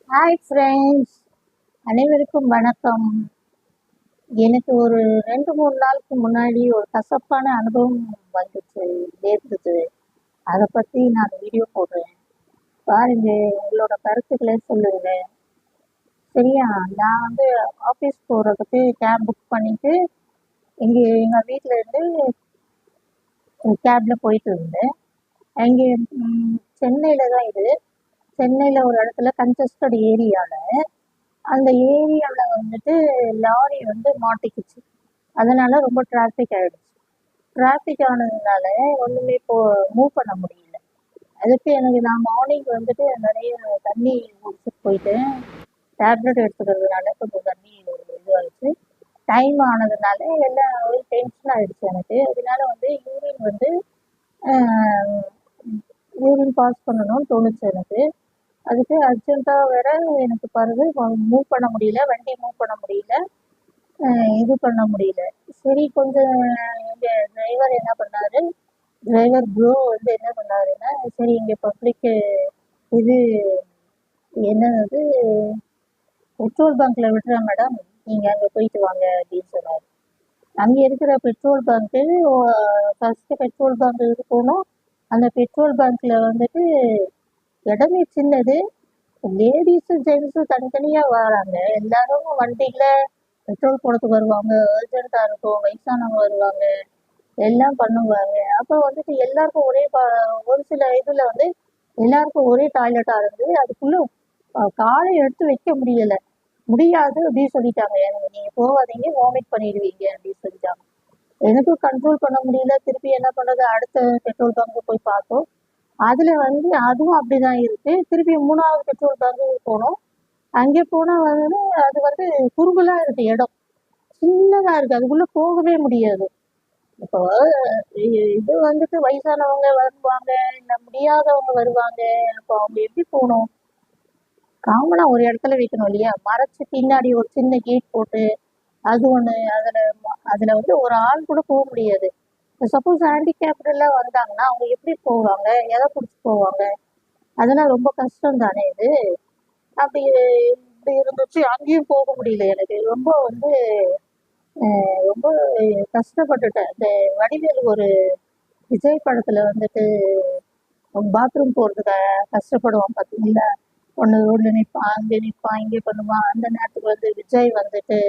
Hi friends, அனைவருக்கும் வணக்கம். எனக்கு ஒரு 2-3 நாளுக்கு முன்னாடி ஒரு கசப்பான அனுபவம் வந்துச்சு, நேர்ந்தது. அதை பற்றி நான் வீடியோ போடுறேன். பாருங்க, உங்களோட கருத்துக்களை சொல்லுங்க. சரியா? நான் வந்து ஆஃபீஸ் போகிறதுக்கு கேப் புக் பண்ணிட்டு எங்கள் வீட்டில் இருந்து கேபில் போயிட்டு இருந்தேன். அங்கே சென்னையில் தான் இது. சென்னையில் ஒரு இடத்துல கன்ஜஸ்டட் ஏரியாவில் அந்த ஏரியாவில் வந்துட்டு லாரி வந்து மாட்டிக்கிச்சு. அதனால ரொம்ப டிராஃபிக் ஆயிடுச்சு. டிராஃபிக் ஆனதுனால ஒன்றுமே மூவ் பண்ண முடியல. அதுக்கு நான் மார்னிங் வந்துட்டு நிறைய தண்ணி குடிச்சிட்டு போயிட்டேன். டேப்லெட் எடுத்துக்கிறதுனால கொஞ்சம் தண்ணி இதுவாகிடுச்சு. டைம் ஆனதுனால எல்லாம் ஒரு டென்ஷன் ஆகிடுச்சு எனக்கு. அதனால வந்து யூரின் பாஸ் பண்ணணும்னு தோணுச்சு எனக்கு. அதுக்கு அர்ஜென்ட்டாக வேற எனக்கு பாருங்க, மூவ் பண்ண முடியல, வண்டி மூவ் பண்ண முடியல, இது பண்ண முடியல. சரி, கொஞ்சம் எங்கள் டிரைவர் என்ன பண்ணாரு, டிரைவர் ப்ரோ வந்து என்ன பண்ணாருன்னா, சரி இங்கே பப்ளிக்கு இது என்னது பெட்ரோல் பங்க்ல விடுறா மேடம், நீங்கள் அங்கே போயிட்டு வாங்க அப்படின்னு சொன்னார். அங்கே இருக்கிற petrol bunk first petrol bunk போனோம். அந்த பெட்ரோல் பங்க்ல வந்துட்டு இடமே சின்னது. லேடிஸு ஜென்ஸு தனித்தனியாக வராங்க. எல்லாரும் வண்டியில் பெட்ரோல் போடுறதுக்கு வருவாங்க, அர்ஜென்ட்டாக இருக்கும், வயசானவங்க வருவாங்க, எல்லாம் பண்ணுவாங்க. அப்போ வந்துட்டு எல்லாருக்கும் ஒரு சில இதில் வந்து எல்லாருக்கும் ஒரே டாய்லெட்டாக இருந்து அதுக்குள்ளே காலை எடுத்து வைக்க முடியாது அப்படின்னு சொல்லிட்டாங்க. எனக்கு நீங்கள் போகாதீங்க, வாமிட் பண்ணிடுவீங்க அப்படின்னு சொல்லிட்டாங்க. எனக்கும் கண்ட்ரோல் பண்ண முடியல. திருப்பி என்ன பண்ணுறது, அடுத்த பெட்ரோல் பங்கு போய் பார்த்தோம். அதில் வந்து அதுவும் அப்படிதான் இருக்குது. திருப்பி 3வது பெட்ரோல் பங்கு போனோம். அங்கே போனால் வந்து அது வந்து குறுகலாக இருக்குது, இடம் சின்னதாக இருக்குது, அதுக்குள்ளே போகவே முடியாது. இப்போ இது வந்துட்டு வயசானவங்க வருவாங்க, இல்லை முடியாதவங்க வருவாங்க. அப்போ அவங்க எப்படி போகணும்? காமனாக ஒரு இடத்துல வைக்கணும் இல்லையா? மறைச்சு பின்னாடி ஒரு சின்ன கேட் போட்டு அது ஒன்று. அதில் வந்து ஒரு ஆள் கூட போக முடியாது. சப்போஸ் ஹேண்டிகேப்டெல்லாம் வந்தாங்கன்னா அவங்க எப்படி போவாங்க? எதை பிடிச்சி போவாங்க? அதெல்லாம் ரொம்ப கஷ்டம் தானே இது. அப்படி இப்படி இருந்துச்சு. அங்கேயும் போக முடியல. எனக்கு ரொம்ப வந்து ரொம்ப கஷ்டப்பட்டுட்டேன். இந்த வடிவேலு ஒரு விஜய் படத்துல வந்துட்டு பாத்ரூம் போறதுக்கு கஷ்டப்படுவான் பார்த்தீங்களா? ஒன்று நிற்பான், அங்கே நிற்பான், இங்கே பண்ணுவான். அந்த நேரத்துக்கு வந்து விஜய் வந்துட்டு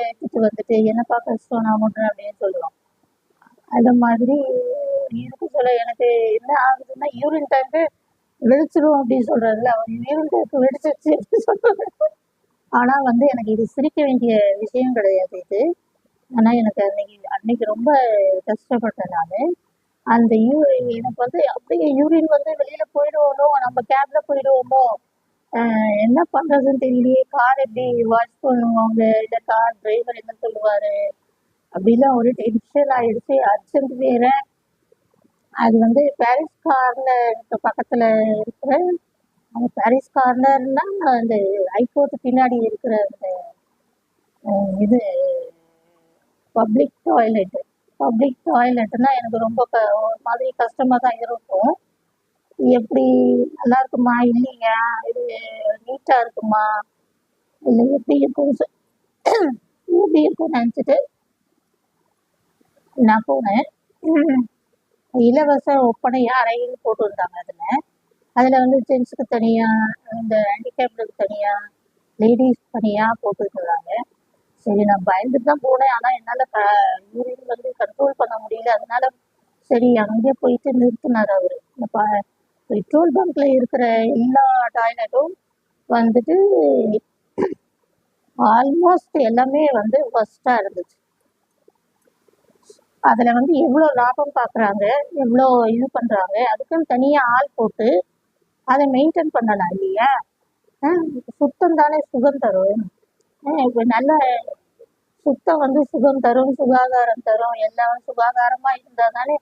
ஏற்றிட்டு வந்துட்டு என்னப்பா கஷ்டம் நான் ஒன்று அப்படின்னு சொல்லுவான். அந்த மாதிரி இருக்கு சொல்ல. எனக்கு என்ன ஆகுதுன்னா, யூரின் டைம்க்கு வெடிச்சிடும் அப்படின்னு சொல்றாருல, அவர் யூரின் டைம்க்கு வெடிச்சிருச்சு அப்படின்னு சொல்றாரு. ஆனால் வந்து எனக்கு இது சிரிக்க வேண்டிய விஷயம் கிடையாது இது. ஆனால் எனக்கு அன்னைக்கு ரொம்ப கஷ்டப்பட்டேன் நான். அந்த எனக்கு வந்து அப்படியே யூரின் வந்து வெளியில போயிடுவோமோ, நம்ம கேப்ல போயிடுவோமோ, என்ன பண்றதுன்னு தெரியலையே. கார் எப்படி வாஷ் பண்ணுவாங்க, இல்லை கார் டிரைவர் என்ன சொல்லுவாரு, அப்படிலாம் ஒரு டென்ஷன் ஆயிடுச்சு. அர்ஜென்ட் வேற. அது வந்து பாரிஸ் கார்னர் பக்கத்துல இருக்கிற, அந்த பாரிஸ் கார்னர்னா அந்த ஐகோர்ட் பின்னாடி இருக்கிற அந்த இது பப்ளிக் டாய்லெட்னா எனக்கு ரொம்ப ஒரு மாதிரி கஷ்டமா தான் இருக்கும். எப்படி நல்லா இருக்குமா இல்லையா, இது நீட்டா இருக்குமா, இல்லை எப்படி இருக்கும் எப்படி இருக்கும்னு நினச்சிட்டு நான் போனேன். இலவச ஒப்பனை அறைன்னு போட்டு வந்தாங்க. அதில் வந்து ஜென்ஸுக்கு தனியாக, இந்த ஹேண்டிகேப்டுக்கு தனியாக, லேடிஸ் தனியாக போட்டுருந்தாங்க. சரி, நான் பயந்துட்டு தான் போனேன். ஆனால் என்னால் யூரின் வந்து கண்ட்ரோல் பண்ண முடியல. அதனால சரி அங்கே போயிட்டு நிறுத்தினார் அவர். இந்த பெட்ரோல் பங்க்ல இருக்கிற எல்லா டாய்லெட்டும் வந்துட்டு ஆல்மோஸ்ட் எல்லாமே வந்து ஃபர்ஸ்டாக இருந்துச்சு. அதில் வந்து எவ்வளோ லாபம் பார்க்குறாங்க, எவ்வளோ இது பண்ணுறாங்க, அதுக்குன்னு தனியாக ஆள் போட்டு அதை மெயின்டைன் பண்ணலாம் இல்லையா? சுத்தம் தானே சுகம் தரும். இப்போ நல்ல சுத்தம் வந்து சுகம் தரும், சுகாதாரம் தரும். எல்லாம் சுகாதாரமாக இருந்தால் தானே,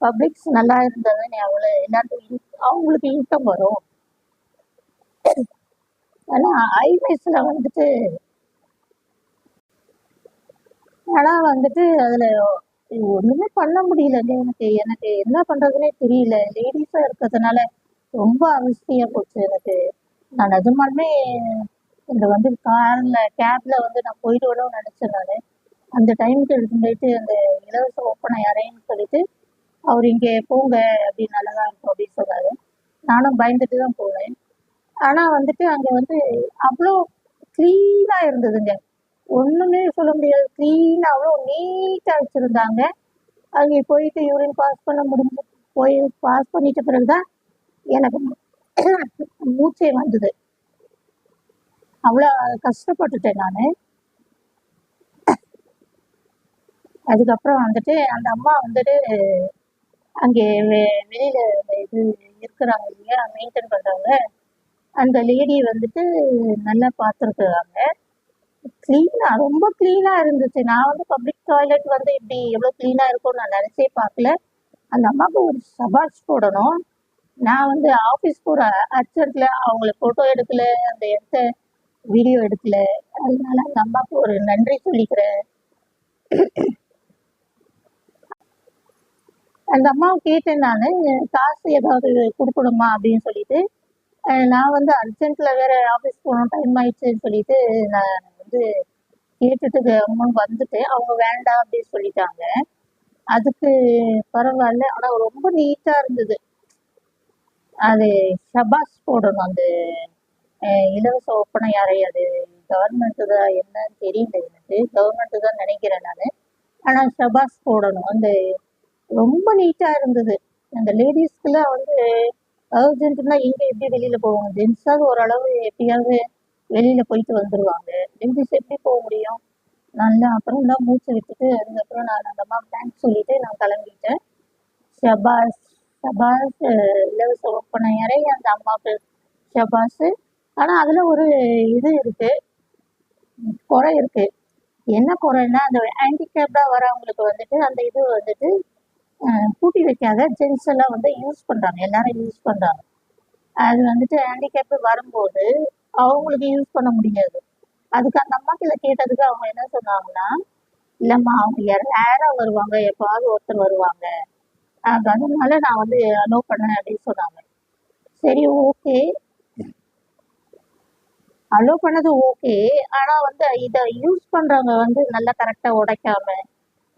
பப்ளிக்ஸ் நல்லா இருந்தால் தானே எல்லாத்துக்கும் அவங்களுக்கு இன்கம் வரும். ஆனால் ஹைவேஸில் வந்துட்டு அதில் ஒன்றுமே பண்ண முடியல. எனக்கு என்ன பண்ணுறதுனே தெரியல. லேடிஸாக இருக்கிறதுனால ரொம்ப அவஸ்தையா போச்சு எனக்கு. நான் நிஜமாலுமே இந்த வந்து கேப்ல வந்து நான் போயிட்டு வரணும்னு நினைச்சேன் நானு. அந்த டைமுக்கு எடுத்துட்டு போயிட்டு அந்த இலவச ஒப்பனை அறைன்னு சொல்லிட்டு அவர் இங்கே போங்க அப்படின்னு நல்லதா இருக்கும் அப்படின்னு சொன்னாரு. நானும் பயந்துட்டு தான் போனேன். ஆனா வந்துட்டு அங்க வந்து அவ்வளோ கிளீனா இருந்ததுங்க. ஒண்ணுமே சொல்ல முடியாது. கிளீனா அவ்வளோ நீட்டா வச்சிருந்தாங்க. அங்கே போயிட்டு யூரின் பாஸ் பண்ண முடிஞ்சு போய் பாஸ் பண்ணிட்ட பிறகுதான் எனக்கு மூச்சே வந்தது. அவ்வளோ கஷ்டப்பட்டுட்டேன் நான். அதுக்கப்புறம் வந்துட்டு அந்த அம்மா வந்துட்டு அங்கே வெளியில இது இருக்கிறாங்க இல்லையா, மெயின்டைன் பண்றவங்க, அந்த லேடி வந்துட்டு நல்லா பார்த்துருக்குறாங்க. கிளீனா ரொம்ப கிளீனா இருந்துச்சு. நான் வந்து பப்ளிக் டாய்லெட் வந்து இப்படி எவ்வளோ கிளீனா இருக்கும்னு நான் நினைச்சே பார்க்கல. அந்த அம்மாவுக்கு ஒரு சபாஷ் போடணும். நான் வந்து ஆஃபீஸ் போகிற அர்ஜென்ட்ல அவங்கள ஃபோட்டோ எடுக்கல, அந்த இடத்த வீடியோ எடுக்கல. அதனால அந்த அம்மாவுக்கு ஒரு நன்றி சொல்லிக்கிறேன். அந்த அம்மாவை கேட்டேன் நான், காசு ஏதாவது கொடுக்கணுமா அப்படின்னு சொல்லிட்டு. நான் வந்து அர்ஜென்ட்ல வேற ஆஃபீஸ் போகணும், டைம் ஆயிடுச்சுன்னு சொல்லிட்டு நான் வந்து கேட்டுட்டு அமௌண்ட் வந்துட்டேன். அவங்க வேண்டாம் அப்படின்னு சொல்லிட்டாங்க. அதுக்கு பரவாயில்ல. ஆனால் ரொம்ப நீட்டாக இருந்தது. அது ஷபாஸ் போடணும். அந்த இலவச ஒப்பனை அறை அது கவர்மெண்ட்டு தான் என்னன்னு தெரியல எனக்கு. கவர்மெண்ட்டு தான் நினைக்கிறேன் நான். ஆனால் ஷபாஸ் போடணும். அந்த ரொம்ப நீட்டாக இருந்தது. அந்த லேடிஸ்க்குலாம் வந்து அர்ஜென்ட்னா எங்கே எப்படி வெளியில் போவாங்க? ஜென்ஸாவது ஓரளவு எப்படியாவது வெளியில் போயிட்டு வந்துடுவாங்க. லேடிஸ் எப்படி போக முடியும்? நல்லா அப்புறம் தான் மூச்சு விட்டுட்டு அதுக்கப்புறம் நான் அந்த அம்மா தேங்க்ஸ் சொல்லிட்டு நான் கிளம்பிட்டேன். ஷபாஸ் ஷபாஸ் இலவச ஒப்பனை அறை அந்த அம்மாவுக்கு ஷபாஸு. ஆனால் அதில் ஒரு இது இருக்கு, குறை இருக்கு. என்ன குறைன்னா, அந்த ஹேண்டிகேப்டாக வரவங்களுக்கு வந்துட்டு அந்த இது வந்துட்டு பூட்டி வைக்காத ஜென்ஸ் எல்லாம் வந்து யூஸ் பண்ணுறாங்க, எல்லாரும் யூஸ் பண்ணுறாங்க. அது வந்துட்டு ஹேண்டிகேப்பு வரும்போது அவங்களுக்கு யூஸ் பண்ண முடியாது. அதுக்கு அந்த அம்மா கிட்ட கேட்டதுக்கு அவங்க என்ன சொன்னாங்கன்னா, இல்லைம்மா அவங்க ரேராக வருவாங்க, எப்பாவது ஒருத்தர் வருவாங்க, அதனால நான் வந்து அலோவ் பண்ணேன் அப்படின்னு சொன்னாங்க. சரி, ஓகே, அலோவ் பண்ணது ஓகே. ஆனால் வந்து இதை யூஸ் பண்ணுறவங்க வந்து நல்லா கரெக்டாக உடைக்காம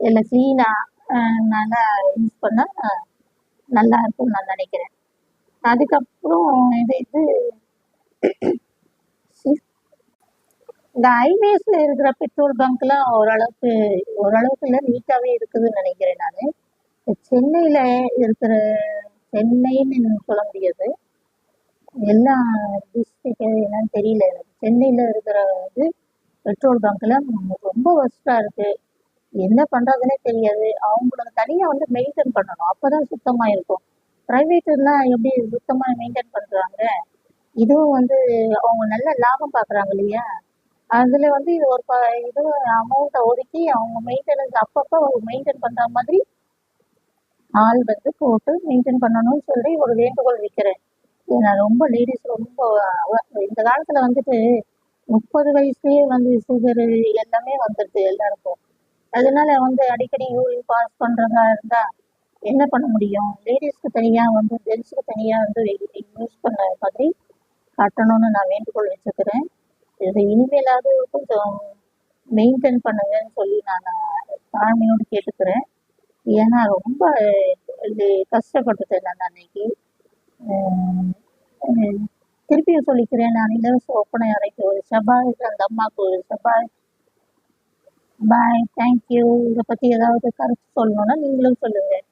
இல்லை க்ளீனாக நல்லா யூஸ் பண்ணால் நல்லா இருக்கும்னு நான் நினைக்கிறேன். அதுக்கப்புறம் இது இந்த ஹைவேஸ்ல இருக்கிற பெட்ரோல் பங்க்லாம் ஓரளவுக்கு இல்லை, நீட்டாகவே இருக்குதுன்னு நினைக்கிறேன் நான். சென்னையில் இருக்கிற, சென்னைன்னு சொல்ல முடியாது, எல்லா டிஸ்ட்ரிக்ட் என்னன்னு தெரியல எனக்கு. சென்னையில் இருக்கிற வந்து பெட்ரோல் பங்க்லாம் ரொம்ப ஒர்ஸ்ட்டாக இருக்குது. என்ன பண்ணுறதுனே தெரியாது. அவங்களுக்கு தனியாக வந்து மெயின்டைன் பண்ணணும், அப்போ தான் சுத்தமாக இருக்கும். ப்ரைவேட்டுலாம் எப்படி சுத்தமாக மெயின்டைன் பண்ணுறாங்க? இதுவும் வந்து அவங்க நல்ல லாபம் பார்க்குறாங்க இல்லையா? அதில் வந்து இது ஒரு இது அமௌண்ட்டை ஒதுக்கி அவங்க மெயின்டெனன்ஸ் அப்பப்போ மெயின்டைன் பண்ணுற மாதிரி ஆள் வந்து போட்டு மெயின்டைன் பண்ணணும்னு சொல்லி ஒரு வேண்டுகோள் வைக்கிறேன். நான் ரொம்ப லேடிஸ் ரொம்ப இந்த காலத்தில் வந்துட்டு 30 வயசுலேயே வந்து சுகரு எல்லாமே வந்துடுது எல்லாருக்கும். அதனால வந்து அடிக்கடி யூரின் பாஸ் பண்ணுறதா இருந்தால் என்ன பண்ண முடியும்? லேடிஸ்க்கு தனியாக வந்து ஜென்ஸுக்கு தனியாக வந்து யூஸ் பண்ண மாதிரி கட்டணும்னு நான் வேண்டுகோள் வச்சுக்கிறேன். இது இனிமேலாவது கொஞ்சம் மெயின்டைன் பண்ணுங்கன்னு சொல்லி நான் தாழ்மையோடு கேட்டுக்கிறேன். ஏன்னா ரொம்ப இது கஷ்டப்பட்டுட்டேன் நான் அன்னைக்கு. திருப்பியும் சொல்லிக்கிறேன், நான் இலவச ஒப்பனை அறைக்கு ஒரு சபாஷ், அந்த அம்மாவுக்கு ஒரு சபாஷ். பாய், தேங்க்யூ. இதை பற்றி ஏதாவது கருத்து சொல்லணும்னா நீங்களும் சொல்லுங்கள்.